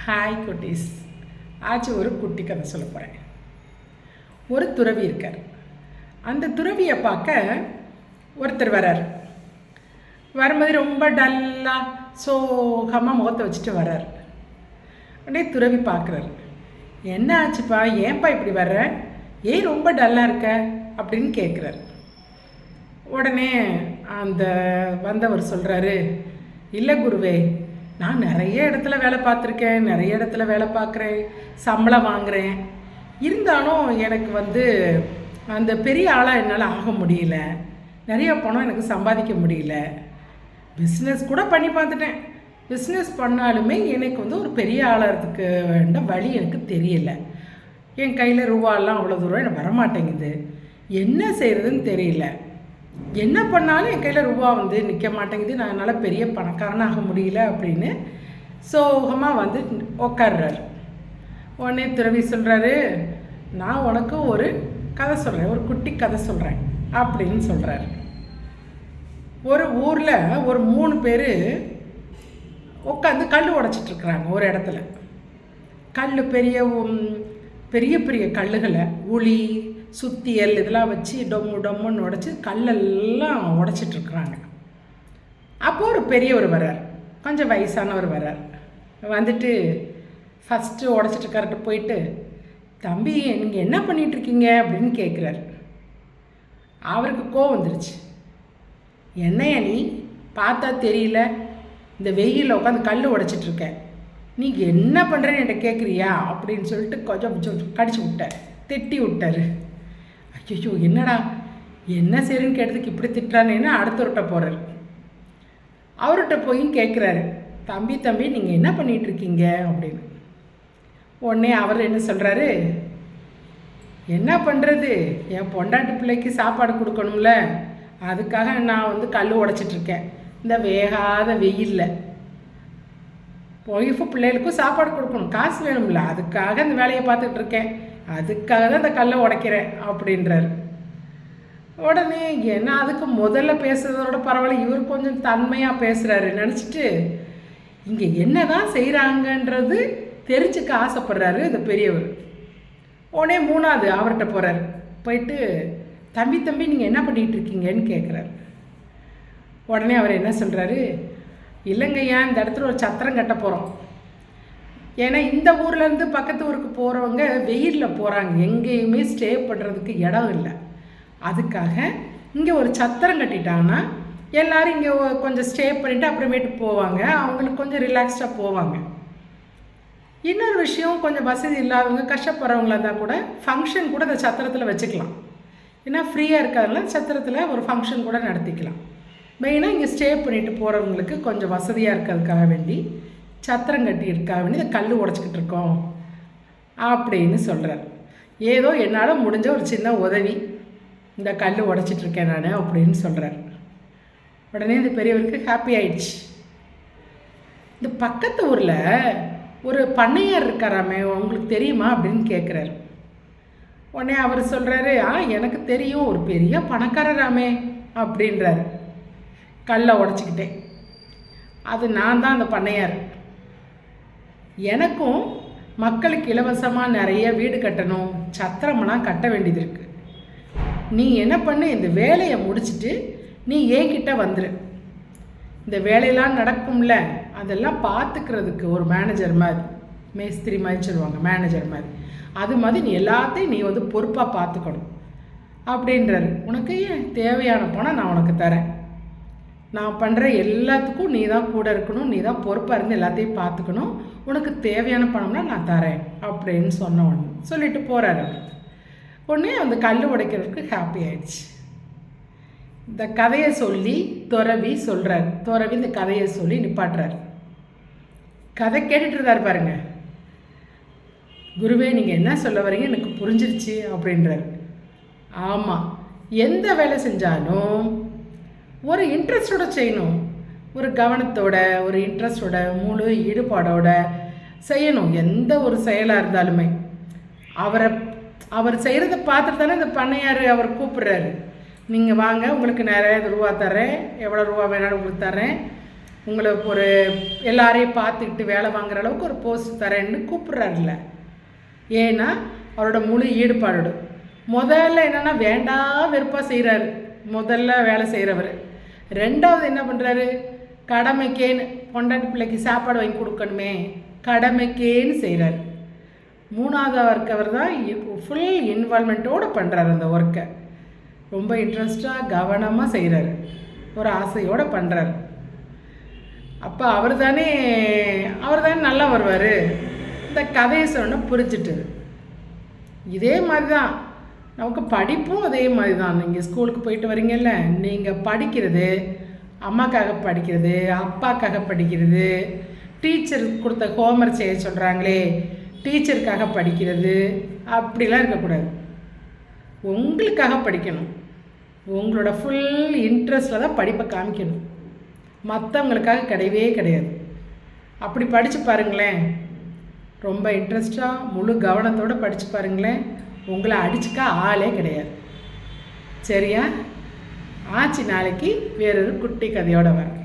Hi குட்டீஸ். ஆச்சு ஒரு குட்டி கதை சொல்ல போகிறேன். ஒரு துறவி இருக்கார். அந்த துறவியை பார்க்க ஒருத்தர் வர்றார். வரும்போது ரொம்ப டல்லாக சோகமாக முகத்தை வச்சுட்டு வர்றார். அப்படியே துறவி பார்க்குறாரு. என்ன ஆச்சுப்பா, ஏன்ப்பா இப்படி வர்ற, ஏன் ரொம்ப டல்லாக இருக்க அப்படின்னு கேட்குறாரு. உடனே அந்த வந்தவர் சொல்கிறாரு, இல்லை குருவே, நான் நிறைய இடத்துல வேலை பார்த்துருக்கேன், நிறைய இடத்துல வேலை பார்க்குறேன், சம்பளம் வாங்குகிறேன். இருந்தாலும் எனக்கு அந்த பெரிய ஆளாக என்னால் ஆக முடியல, நிறைய பணம் எனக்கு சம்பாதிக்க முடியல. பிஸ்னஸ் கூட பண்ணி பார்த்துட்டேன். பிஸ்னஸ் பண்ணாலுமே எனக்கு ஒரு பெரிய ஆளாகிறதுக்கு வேண்ட வழி எனக்கு தெரியல. என் கையில் ரூபாலாம் அவ்வளோ தூரம் எனக்கு வரமாட்டேங்குது. என்ன செய்கிறதுன்னு தெரியல. என்ன பண்ணாலும் என் கையில் ரூபா நிற்க மாட்டேங்குது. நான் என்னால் பெரிய பணக்காரனாக முடியல அப்படின்னு சோகமாக உக்காடுறாரு. உடனே துறவி சொல்கிறாரு, நான் உனக்கு ஒரு கதை சொல்கிறேன், ஒரு குட்டி கதை சொல்கிறேன் அப்படின்னு சொல்கிறாரு. ஒரு ஊரில் ஒரு 3 பேர் உட்காந்து கல் உடைச்சிட்ருக்குறாங்க. ஒரு இடத்துல கல் பெரிய பெரிய பெரிய கல்லுகளை உளி சுத்தியல் இதெல்லாம் வச்சு டொம்முன்னு உடச்சி கல்லெல்லாம் உடைச்சிட்ருக்குறாங்க. அப்போது ஒரு பெரியவர் வர்றார், கொஞ்சம் வயசானவர் வர்றார். ஃபஸ்ட்டு உடச்சிட்ருக்கார்ட்ட போயிட்டு, தம்பி நீங்கள் என்ன பண்ணிகிட்ருக்கீங்க அப்படின்னு கேட்குறாரு. அவருக்கு கோவம் வந்துருச்சு. என்னையா நீ பார்த்தா தெரியல, இந்த வெயிலில் உட்காந்து கல் உடைச்சிட்ருக்க, நீ என்ன பண்ணுறேன்னு என்கிட்ட கேட்குறியா அப்படின்னு சொல்லிட்டு கொஞ்சம் கடிச்சு விட்டார், திட்டி விட்டார். ஐயோ என்னடா என்ன செய்யறதுன்னு கேட்டதுக்கு இப்படி திட்டுறானேன்னு அடுத்தவர்கிட்ட போகிறார். அவர்கிட்ட போய் கேட்குறாரு, தம்பி நீங்கள் என்ன பண்ணிகிட்ருக்கீங்க அப்படின்னு. உடனே அவர் என்ன சொல்கிறாரு, என்ன பண்ணுறது, என் பொண்டாட்டி பிள்ளைக்கு சாப்பாடு கொடுக்கணும்ல, அதுக்காக நான் கல் உடைச்சிட்ருக்கேன் இந்த வேகாத வெயிலில். ஒய்ஃபு பிள்ளைகளுக்கும் சாப்பாடு கொடுக்கணும், காசு வேணும்ல, அதுக்காக இந்த வேலையை பார்த்துக்கிட்டு இருக்கேன், அதுக்காக தான் இந்த கல்லை உடைக்கிறேன் அப்படின்றார். உடனே என்ன அதுக்கு முதல்ல பேசுகிறதோட பரவாயில்ல, இவர் கொஞ்சம் தன்மையாக பேசுகிறாரு நினச்சிட்டு இங்கே என்ன தான் செய்கிறாங்கன்றது தெரிஞ்சுக்க ஆசைப்படுறாரு இந்த பெரியவர். உடனே 3வது அவர்கிட்ட போகிறார். போயிட்டு தம்பி நீங்கள் என்ன பண்ணிகிட்டு இருக்கீங்கன்னு கேட்குறாரு. உடனே அவர் என்ன சொல்கிறாரு, இல்லைங்கய்யா, இந்த இடத்துல ஒரு சத்திரம் கட்ட போகிறோம். ஏன்னா இந்த ஊர்லேருந்து பக்கத்து ஊருக்கு போகிறவங்க வெயிலில் போகிறாங்க, எங்கேயுமே ஸ்டே பண்ணுறதுக்கு இடம் இல்லை. அதுக்காக இங்கே ஒரு சத்திரம் கட்டிட்டாங்கன்னா எல்லோரும் இங்கே கொஞ்சம் ஸ்டே பண்ணிவிட்டு அப்புறமேட்டு போவாங்க, அவங்களுக்கு கொஞ்சம் ரிலாக்ஸ்டாக போவாங்க. இன்னொரு விஷயம், கொஞ்சம் வசதி இல்லாதவங்க கஷ்டப்படுறவங்களா இருந்தால் கூட ஃபங்க்ஷன் கூட இந்த சத்திரத்தில் வச்சுக்கலாம். ஏன்னா ஃப்ரீயாக இருக்காதுல, சத்திரத்தில் ஒரு ஃபங்க்ஷன் கூட நடத்திக்கலாம். மெயினாக இங்கே ஸ்டே பண்ணிவிட்டு போகிறவங்களுக்கு கொஞ்சம் வசதியாக இருக்கிறதுக்காக வேண்டி சத்திரம் கட்டியிருக்காக வேண்டி இந்த கல் உடச்சிக்கிட்டு இருக்கோம் அப்படின்னு சொல்கிறார். ஏதோ என்னால் முடிஞ்ச ஒரு சின்ன உதவி, இந்த கல் உடச்சிட்ருக்கேன் நான் அப்படின்னு சொல்கிறார். உடனே இந்த பெரியவருக்கு ஹாப்பி ஆயிடுச்சு. இந்த பக்கத்து ஊரில் ஒரு பண்ணையார் இருக்காராமே, உங்களுக்கு தெரியுமா அப்படின்னு கேட்குறாரு. உடனே அவர் சொல்கிறாரு, எனக்கு தெரியும், ஒரு பெரிய பணக்காரராமே அப்படின்றாரு. கல்லை உடச்சிக்கிட்டேன், அது நான் தான் அந்த பண்ணையார். எனக்கும் மக்களுக்கு இலவசமாக நிறைய வீடு கட்டணும், சத்திரமெல்லாம் கட்ட வேண்டியது இருக்குது. நீ என்ன பண்ணு, இந்த வேலையை முடிச்சுட்டு நீ என்கிட்ட வந்துடு. இந்த வேலையெல்லாம் நடக்கும்ல, அதெல்லாம் பார்த்துக்கிறதுக்கு ஒரு மேனேஜர் மாதிரி, மேஸ்திரி மாதிரி சொல்லுவாங்க, மேனேஜர் மாதிரி, அது மாதிரி நீ எல்லாத்தையும் நீ பொறுப்பாக பார்த்துக்கணும் அப்படின்றாரு. உனக்கு தேவையான பணம் நான் உனக்கு தரேன், நான் பண்ணுற எல்லாத்துக்கும் நீ தான் கூட இருக்கணும், நீ தான் பொறுப்பாக இருந்து எல்லாத்தையும் பார்த்துக்கணும், உனக்கு தேவையான பணம்னா நான் தரேன் அப்படின்னு சொன்ன உடனே சொல்லிட்டு போகிறாரு. உடனே அந்த கல் உடைக்கிறதுக்கு ஹாப்பி ஆயிடுச்சு. இந்த கதையை சொல்லி துறவி சொல்கிறார். துறவி இந்த கதையை சொல்லி நிப்பாட்டுறாரு. கதை கேட்டுட்டு இருந்தார் பாருங்க. குருவே, நீங்கள் என்ன சொல்ல வரீங்க எனக்கு புரிஞ்சிருச்சு அப்படின்றார். ஆமாம், எந்த வேலை செஞ்சாலும் ஒரு இன்ட்ரெஸ்டோட செய்யணும், ஒரு கவனத்தோட, ஒரு இன்ட்ரெஸ்டோட, முழு ஈடுபாடோட செய்யணும். எந்த ஒரு செயலாக இருந்தாலுமே அவர் செய்கிறத பார்த்துட்டு தானே இந்த பண்ணையார் அவர் கூப்பிட்றாரு. நீங்கள் வாங்க, உங்களுக்கு நிறைய ரூபா தரேன், எவ்வளோ ரூபா வேணாலும் உங்களுக்கு தரேன், உங்களை ஒரு எல்லாரையும் பார்த்துக்கிட்டு வேலை வாங்குற அளவுக்கு ஒரு போஸ்ட் தரேன்னு கூப்பிட்றாருல. ஏன்னா அவரோட முழு ஈடுபாடோடு. முதல்ல என்னென்னா வேண்டாம் வெறுப்பாக செய்கிறாரு முதல்ல வேலை செய்கிறவர். ரெண்டாவது என்ன பண்ணுறாரு, கடமைக்கேன்னு பொண்டாட்டி பிள்ளைக்கு சாப்பாடு வாங்கி கொடுக்கணுமே கடமைக்கேன்னு செய்கிறார். மூணாவது இருக்கவர் தான் ஃபுல் இன்வால்மெண்ட்டோடு பண்ணுறாரு அந்த ஒர்க்கை. ரொம்ப இன்ட்ரெஸ்டாக கவனமாக செய்கிறாரு, ஒரு ஆசையோடு பண்ணுறாரு. அப்போ அவர் தானே நல்லா வருவார். இந்த கதையை சொன்ன புரிஞ்சிட்டுது. இதே மாதிரி தான் நமக்கு படிப்பும் அதே மாதிரி தான். நீங்கள் ஸ்கூலுக்கு போயிட்டு வரீங்கல்ல, நீங்கள் படிக்கிறது அம்மாக்காக படிக்கிறது, அப்பாக்காக படிக்கிறது, டீச்சர் கொடுத்த ஹோம்ஒர்க் செய்ய சொல்கிறாங்களே டீச்சருக்காக படிக்கிறது அப்படிலாம் இருக்கக்கூடாது. உங்களுக்காக படிக்கணும். உங்களோட ஃபுல் இன்ட்ரெஸ்டில் தான் படிப்பை காமிக்கணும். மற்றவங்களுக்காக கிடையவே கிடையாது. அப்படி படித்து பாருங்களேன், ரொம்ப இன்ட்ரெஸ்டாக முழு கவனத்தோடு படித்து பாருங்களேன், உங்களை அடிச்சுக்க ஆளே கிடையாது. சரியா? ஆச்சு, நாளைக்கு வேறொரு குட்டி கதையோடு வரேன்.